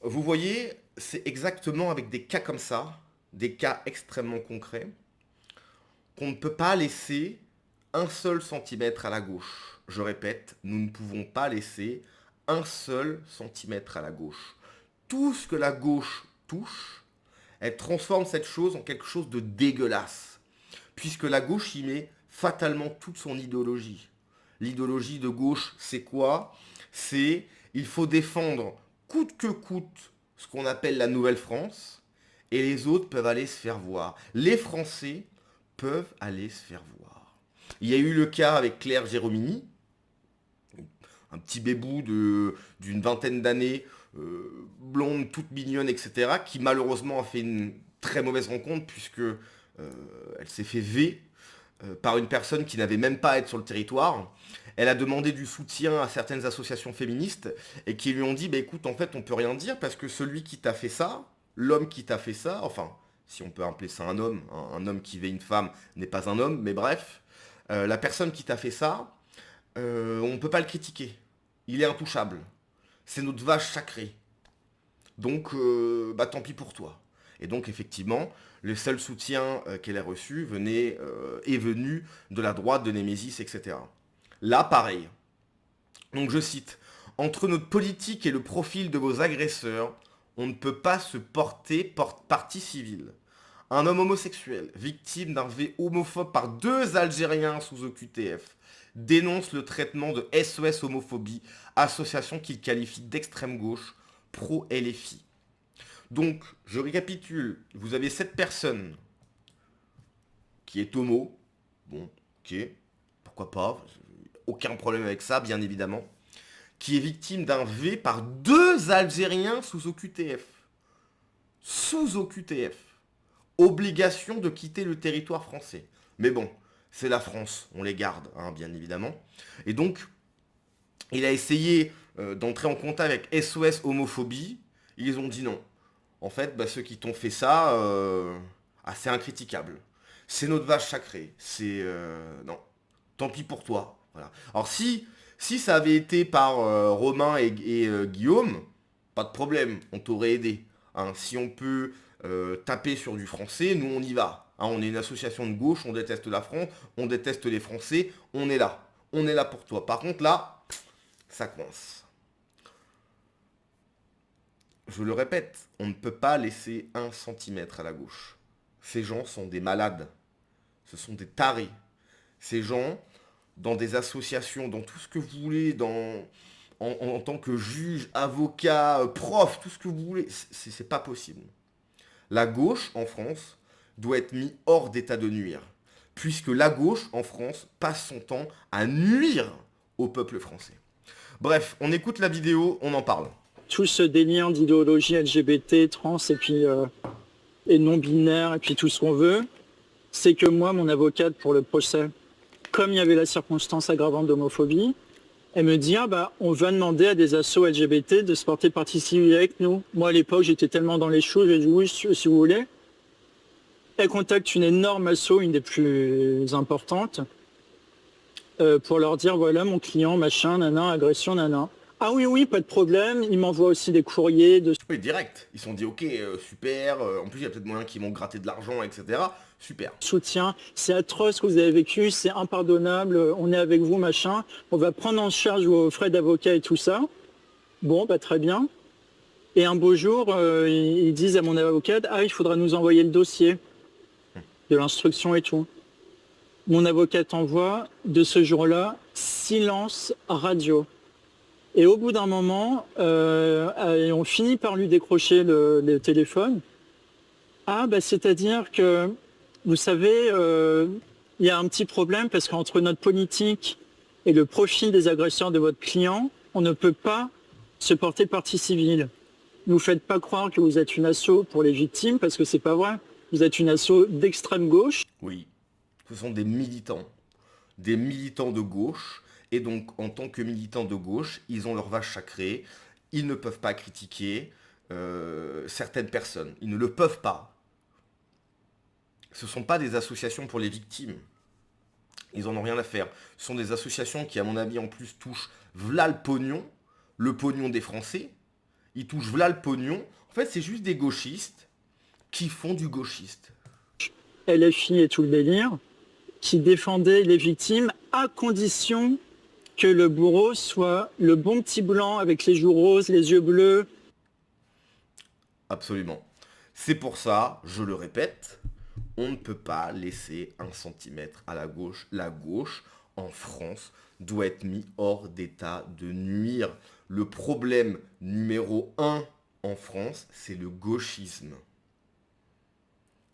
Vous voyez, c'est exactement avec des cas comme ça, des cas extrêmement concrets, qu'on ne peut pas laisser un seul centimètre à la gauche. Je répète, nous ne pouvons pas laisser un seul centimètre à la gauche. Tout ce que la gauche touche, elle transforme cette chose en quelque chose de dégueulasse. Puisque la gauche y met fatalement toute son idéologie. L'idéologie de gauche, c'est quoi? C'est il faut défendre coûte que coûte ce qu'on appelle la Nouvelle France, et les autres peuvent aller se faire voir. Les Français peuvent aller se faire voir. Il y a eu le cas avec Claire Géromini, un petit bébou d'une vingtaine d'années, blonde, toute mignonne, etc., qui malheureusement a fait une très mauvaise rencontre puisque elle s'est fait par une personne qui n'avait même pas à être sur le territoire. Elle a demandé du soutien à certaines associations féministes et qui lui ont dit, bah écoute, en fait, on peut rien dire parce que celui qui t'a fait ça, l'homme qui t'a fait ça, enfin, si on peut appeler ça un homme, un homme qui veut une femme n'est pas un homme, mais bref, la personne qui t'a fait ça, on ne peut pas le critiquer. Il est intouchable. C'est notre vache sacrée. Donc, bah tant pis pour toi. Et donc, effectivement, le seul soutien qu'elle a reçu est venu de la droite, de Némésis, etc. Là, pareil. Donc, je cite, entre notre politique et le profil de vos agresseurs, on ne peut pas se porter partie civile. Un homme homosexuel, victime d'un V homophobe par deux Algériens sous OQTF, dénonce le traitement de SOS homophobie, association qu'il qualifie d'extrême gauche, pro-LFI. Donc, je récapitule, vous avez cette personne qui est homo, bon, ok, pourquoi pas, aucun problème avec ça, bien évidemment, qui est victime d'un V par deux Algériens sous OQTF. Sous OQTF. Obligation de quitter le territoire français. Mais bon, c'est la France, on les garde, hein, bien évidemment. Et donc, il a essayé d'entrer en contact avec SOS homophobie, ils ont dit non. En fait, bah, ceux qui t'ont fait ça, c'est incritiquable. C'est notre vache sacrée. C'est non. Tant pis pour toi. Voilà. Alors si ça avait été par Romain et Guillaume, pas de problème, on t'aurait aidé. Hein. Si on peut taper sur du français, nous on y va. Hein, on est une association de gauche, on déteste la France, on déteste les Français, on est là. On est là pour toi. Par contre là, ça coince. Je le répète, on ne peut pas laisser un centimètre à la gauche. Ces gens sont des malades. Ce sont des tarés. Ces gens, dans des associations, dans tout ce que vous voulez, en tant que juge, avocat, prof, tout ce que vous voulez, c'est pas possible. La gauche, en France, doit être mise hors d'état de nuire. Puisque la gauche, en France, passe son temps à nuire au peuple français. Bref, on écoute la vidéo, on en parle. Tout ce délire d'idéologie LGBT, trans et puis et non binaire et puis tout ce qu'on veut, c'est que moi, mon avocate pour le procès, comme il y avait la circonstance aggravante d'homophobie, elle me dit ah bah on va demander à des assos LGBT de se porter partie civile avec nous. Moi à l'époque j'étais tellement dans les choses, j'ai dit oui si vous voulez. Elle contacte une énorme asso, une des plus importantes, pour leur dire voilà mon client machin nana agression nana. Ah oui oui pas de problème. Il m'envoie aussi des courriers de Oui, direct. Ils se sont dit, ok, super. En plus, il y a peut-être moyen qu'ils m'ont gratté de l'argent, etc. Super. soutien. C'est atroce ce que vous avez vécu, c'est impardonnable. On est avec vous machin. On va prendre en charge vos frais d'avocat et tout ça. Bon bah très bien. Et un beau jour, ils disent à mon avocate, ah, il faudra nous envoyer le dossier de l'instruction et tout. Mon avocate envoie, de ce jour-là, silence radio. Et au bout d'un moment, on finit par lui décrocher le téléphone. Ah, bah, c'est-à-dire que, vous savez, il y a un petit problème parce qu'entre notre politique et le profil des agresseurs de votre client, on ne peut pas se porter partie civile. Ne vous faites pas croire que vous êtes une asso pour les victimes parce que c'est pas vrai. Vous êtes une asso d'extrême gauche. Oui. Ce sont des militants. Des militants de gauche. Et donc, en tant que militants de gauche, ils ont leur vache sacrée. Ils ne peuvent pas critiquer certaines personnes. Ils ne le peuvent pas. Ce ne sont pas des associations pour les victimes. Ils en ont rien à faire. Ce sont des associations qui, à mon avis, en plus, touchent v'là le pognon des Français. Ils touchent v'là le pognon. En fait, c'est juste des gauchistes qui font du gauchiste. LFI et tout le délire, qui défendaient les victimes à condition que le bourreau soit le bon petit blanc avec les joues roses, les yeux bleus. Absolument. C'est pour ça, je le répète, on ne peut pas laisser 1 centimètre à la gauche. La gauche, en France, doit être mise hors d'état de nuire. Le problème numéro 1 en France, c'est le gauchisme.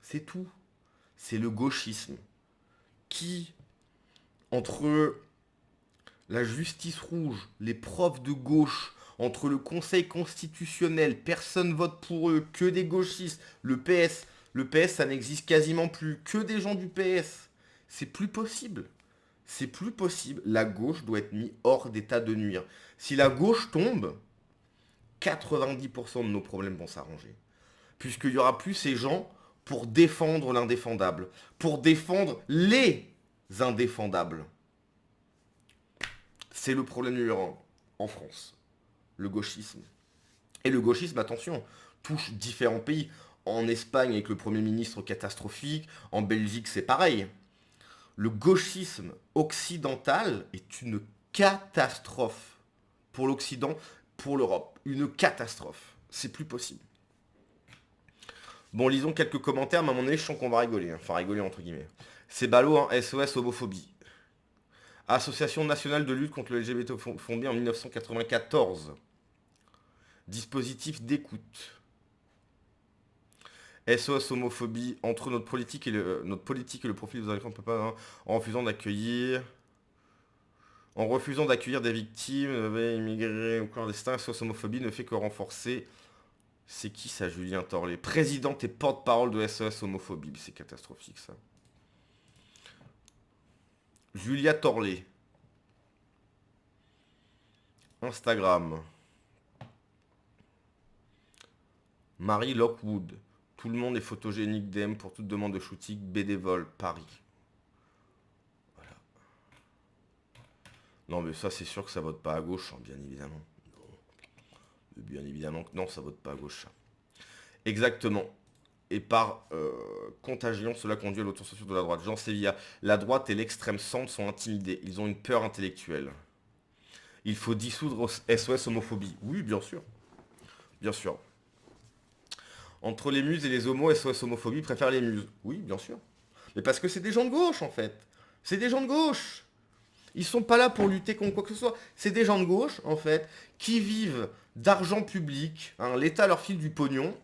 C'est tout. C'est le gauchisme. Qui, entre la justice rouge, les profs de gauche, entre le Conseil constitutionnel, personne vote pour eux, que des gauchistes, le PS, ça n'existe quasiment plus, que des gens du PS. C'est plus possible. C'est plus possible. La gauche doit être mise hors d'état de nuire. Si la gauche tombe, 90% de nos problèmes vont s'arranger. Puisqu'il n'y aura plus ces gens pour défendre l'indéfendable, pour défendre les indéfendables. C'est le problème numéro 1 en France, le gauchisme. Et le gauchisme, attention, touche différents pays. En Espagne, avec le Premier ministre catastrophique, en Belgique, c'est pareil. Le gauchisme occidental est une catastrophe pour l'Occident, pour l'Europe. Une catastrophe. C'est plus possible. Bon, lisons quelques commentaires, mais à mon avis, je sens qu'on va rigoler. Enfin, rigoler entre guillemets. C'est ballot, hein, SOS homophobie. Association nationale de lutte contre le LGBT fondée en 1994. Dispositif d'écoute. SOS homophobie entre notre politique et le profil des enfants, on ne peut pas, hein, en refusant d'accueillir des victimes, immigrés ou clandestins. SOS homophobie ne fait que renforcer. C'est qui ça, Julien Torlet? Présidente et porte-parole de SOS homophobie. C'est catastrophique ça. Julia Torlet. Instagram. Marie Lockwood. Tout le monde est photogénique DM pour toute demande de shooting. Bénévole, Paris. Voilà. Non mais ça c'est sûr que ça vote pas à gauche, hein, bien évidemment. Non. Bien évidemment que non, ça vote pas à gauche. Exactement. Et par contagion, cela conduit à l'autocensure de la droite. Jean Sévilla. La droite et l'extrême centre sont intimidés. Ils ont une peur intellectuelle. Il faut dissoudre SOS homophobie. Oui, bien sûr. Bien sûr. Entre les muses et les homos, SOS homophobie préfère les muses. Oui, bien sûr. Mais parce que c'est des gens de gauche, en fait. C'est des gens de gauche. Ils sont pas là pour lutter contre quoi que ce soit. C'est des gens de gauche, en fait, qui vivent d'argent public. Hein, l'État leur file du pognon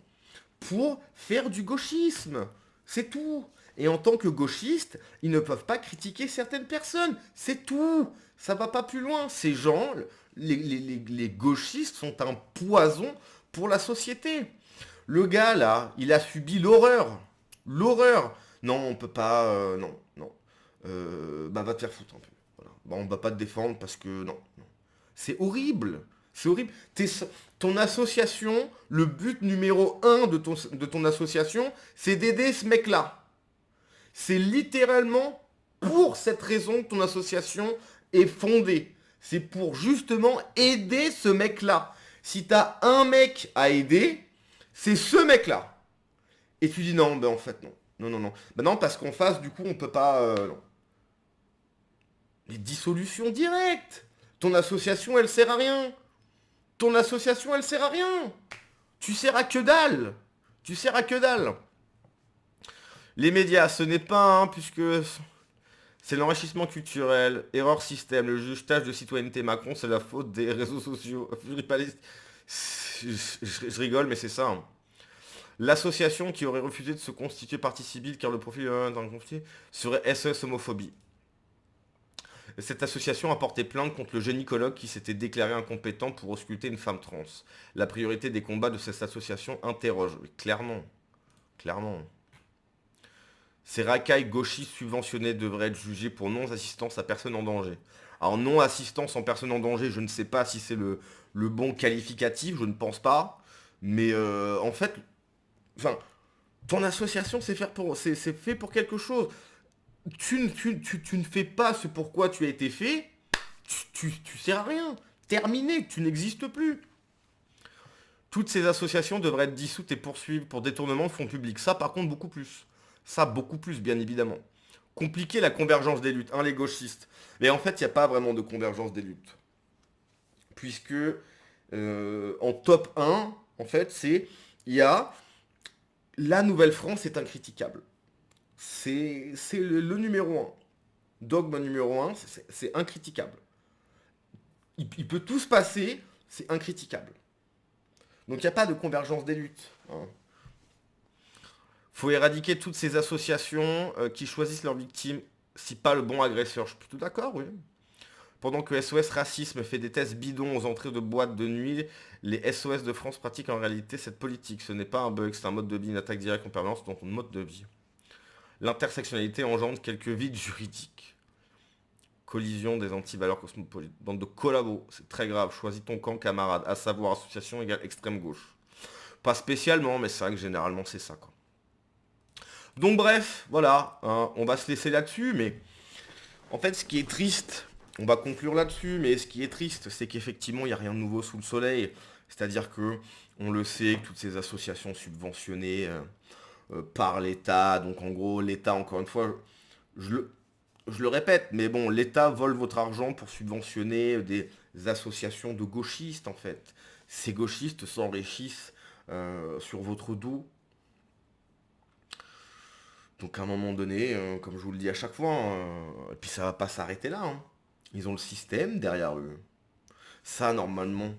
pour faire du gauchisme. C'est tout. Et en tant que gauchistes, ils ne peuvent pas critiquer certaines personnes. C'est tout. Ça va pas plus loin. Ces gens, les gauchistes sont un poison pour la société. Le gars, là, il a subi l'horreur. L'horreur. Non, on peut pas... non, non. Bah, va te faire foutre un peu. Voilà. Bah, on va pas te défendre parce que... Non, non. C'est horrible. C'est horrible. Ton association, le but numéro 1 de ton association, c'est d'aider ce mec-là. C'est littéralement pour cette raison que ton association est fondée. C'est pour justement aider ce mec-là. Si t'as un mec à aider, c'est ce mec-là. Et tu dis non, ben en fait non. Non, non, non. Ben non, parce qu'en face, du coup, on peut pas... non. Les dissolutions directes. Ton association, elle sert à rien. Ton association, elle sert à rien. Tu sers à que dalle. Tu sers à que dalle. Les médias, ce n'est pas, hein, puisque c'est l'enrichissement culturel, erreur système, le jugetage de citoyenneté Macron, c'est la faute des réseaux sociaux. Je rigole, mais c'est ça. Hein. L'association qui aurait refusé de se constituer partie civile car le profil d'un conflit serait SOS homophobie. Cette association a porté plainte contre le gynécologue qui s'était déclaré incompétent pour ausculter une femme trans. La priorité des combats de cette association interroge. Clairement. Clairement. Ces racailles gauchistes subventionnés devraient être jugés pour non-assistance à personne en danger. Alors non-assistance en personne en danger, je ne sais pas si c'est le bon qualificatif, je ne pense pas. Mais en fait, enfin, ton association c'est fait pour quelque chose. Tu ne fais pas ce pourquoi tu as été fait, tu sers à rien. Terminé, tu n'existes plus. Toutes ces associations devraient être dissoutes et poursuivies pour détournement de fonds publics. Ça, par contre, beaucoup plus. Ça, beaucoup plus, bien évidemment. Compliquer la convergence des luttes, hein, les gauchistes. Mais en fait, il n'y a pas vraiment de convergence des luttes. Puisque, en top 1, en fait, il y a, la Nouvelle-France est incritiquable. C'est le numéro 1. Dogme numéro 1, c'est incritiquable. Il peut tout se passer, c'est incritiquable. Donc il n'y a pas de convergence des luttes. Hein. Faut éradiquer toutes ces associations qui choisissent leurs victimes, si pas le bon agresseur. Je suis plutôt d'accord, oui. Pendant que SOS Racisme fait des tests bidons aux entrées de boîtes de nuit, les SOS de France pratiquent en réalité cette politique. Ce n'est pas un bug, c'est un mode de vie, une attaque directe en permanence dans ton mode de vie. L'intersectionnalité engendre quelques vides juridiques. Collision des antivaleurs cosmopolites. Bande de collabos, c'est très grave. Choisis ton camp, camarade. À savoir, association égale extrême gauche. Pas spécialement, mais c'est vrai que généralement c'est ça, quoi. Donc bref, voilà, hein, on va se laisser là-dessus, mais en fait ce qui est triste, on va conclure là-dessus, mais ce qui est triste, c'est qu'effectivement il n'y a rien de nouveau sous le soleil. C'est-à-dire que on le sait, que toutes ces associations subventionnées par l'État, donc en gros l'État, encore une fois, je le répète, mais bon, l'État vole votre argent pour subventionner des associations de gauchistes en fait. Ces gauchistes s'enrichissent sur votre dos. Donc à un moment donné, comme je vous le dis à chaque fois, et puis ça va pas s'arrêter là. Hein. Ils ont le système derrière eux. Ça, normalement,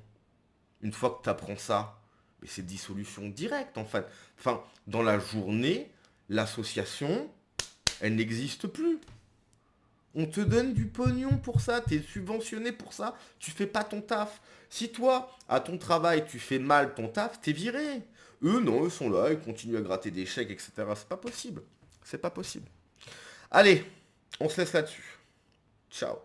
une fois que tu apprends ça, mais c'est dissolution directe en fait. Enfin, dans la journée, l'association, elle n'existe plus. On te donne du pognon pour ça, tu es subventionné pour ça, tu fais pas ton taf. Si toi, à ton travail, tu fais mal ton taf, t'es viré. Eux, non, eux sont là, ils continuent à gratter des chèques, etc. C'est pas possible. C'est pas possible. Allez, on se laisse là-dessus. Ciao.